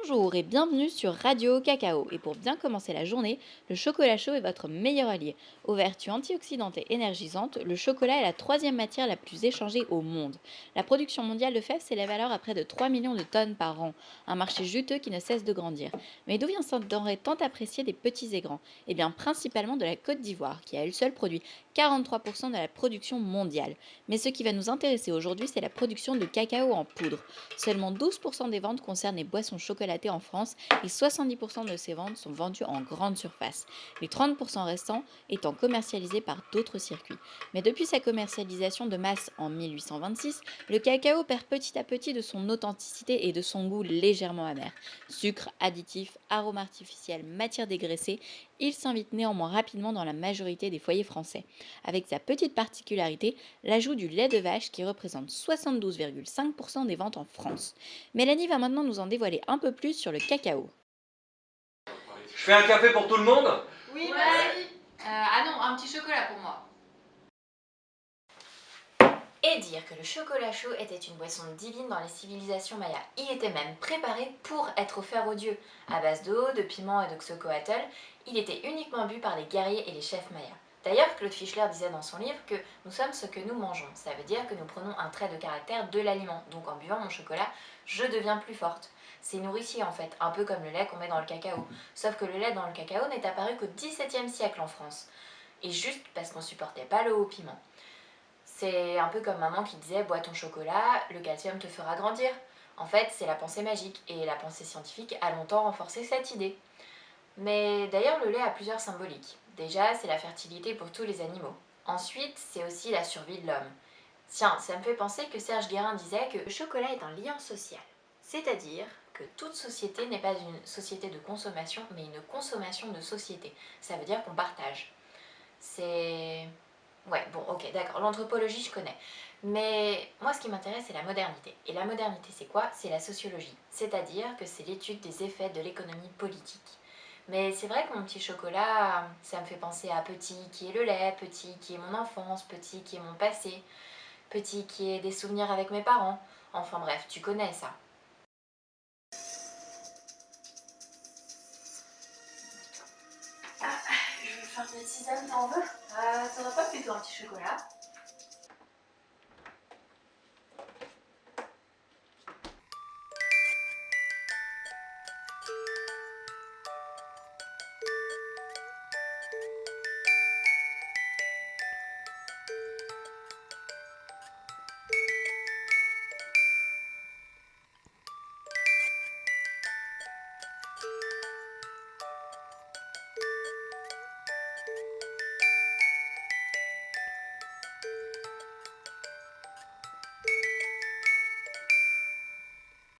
Bonjour et bienvenue sur Radio Cacao. Et pour bien commencer la journée, le chocolat chaud est votre meilleur allié. Aux vertus antioxydantes et énergisantes, le chocolat est la troisième matière la plus échangée au monde. La production mondiale de fèves s'élève alors à près de 3 millions de tonnes par an, un marché juteux qui ne cesse de grandir. Mais d'où vient cette denrée tant appréciée des petits et grands? Eh bien principalement de la Côte d'Ivoire, qui à elle seule produit 43% de la production mondiale. Mais ce qui va nous intéresser aujourd'hui, c'est la production de cacao en poudre. Seulement 12% des ventes concernent les boissons chocolatées en France et 70% de ces ventes sont vendues en grande surface, les 30% restants étant commercialisés par d'autres circuits. Mais depuis sa commercialisation de masse en 1826, le cacao perd petit à petit de son authenticité et de son goût légèrement amer. Sucre, additifs, arômes artificiels, matières dégraissées, il s'invite néanmoins rapidement dans la majorité des foyers français. Avec sa petite particularité, l'ajout du lait de vache qui représente 72,5% des ventes en France. Mélanie va maintenant nous en dévoiler un peu plus sur le cacao. Je fais un café pour tout le monde? Oui, merci. Ah non, un petit chocolat pour moi. Et dire que le chocolat chaud était une boisson divine dans les civilisations mayas. Il était même préparé pour être offert aux dieux. À base d'eau, de piment et de xocoatl, il était uniquement bu par les guerriers et les chefs mayas. D'ailleurs, Claude Fischler disait dans son livre que nous sommes ce que nous mangeons. Ça veut dire que nous prenons un trait de caractère de l'aliment. Donc en buvant mon chocolat, je deviens plus forte. C'est nourricier en fait, un peu comme le lait qu'on met dans le cacao. Sauf que le lait dans le cacao n'est apparu qu'au XVIIe siècle en France. Et juste parce qu'on supportait pas le haut piment. C'est un peu comme maman qui disait « bois ton chocolat, le calcium te fera grandir ». En fait, c'est la pensée magique, et la pensée scientifique a longtemps renforcé cette idée. Mais d'ailleurs, le lait a plusieurs symboliques. Déjà, c'est la fertilité pour tous les animaux. Ensuite, c'est aussi la survie de l'homme. Tiens, ça me fait penser que Serge Guérin disait que le chocolat est un lien social. C'est-à-dire que toute société n'est pas une société de consommation, mais une consommation de société. Ça veut dire qu'on partage. C'est... Ouais, bon, ok, d'accord, l'anthropologie, je connais. Mais moi, ce qui m'intéresse, c'est la modernité. Et la modernité, c'est quoi? C'est la sociologie. C'est-à-dire que c'est l'étude des effets de l'économie politique. Mais c'est vrai que mon petit chocolat, ça me fait penser à petit qui est le lait, petit qui est mon enfance, petit qui est mon passé, petit qui est des souvenirs avec mes parents. Enfin bref, tu connais ça. Ah, je vais faire des tisanes, t'en veux? T'aurais pas plutôt un petit chocolat?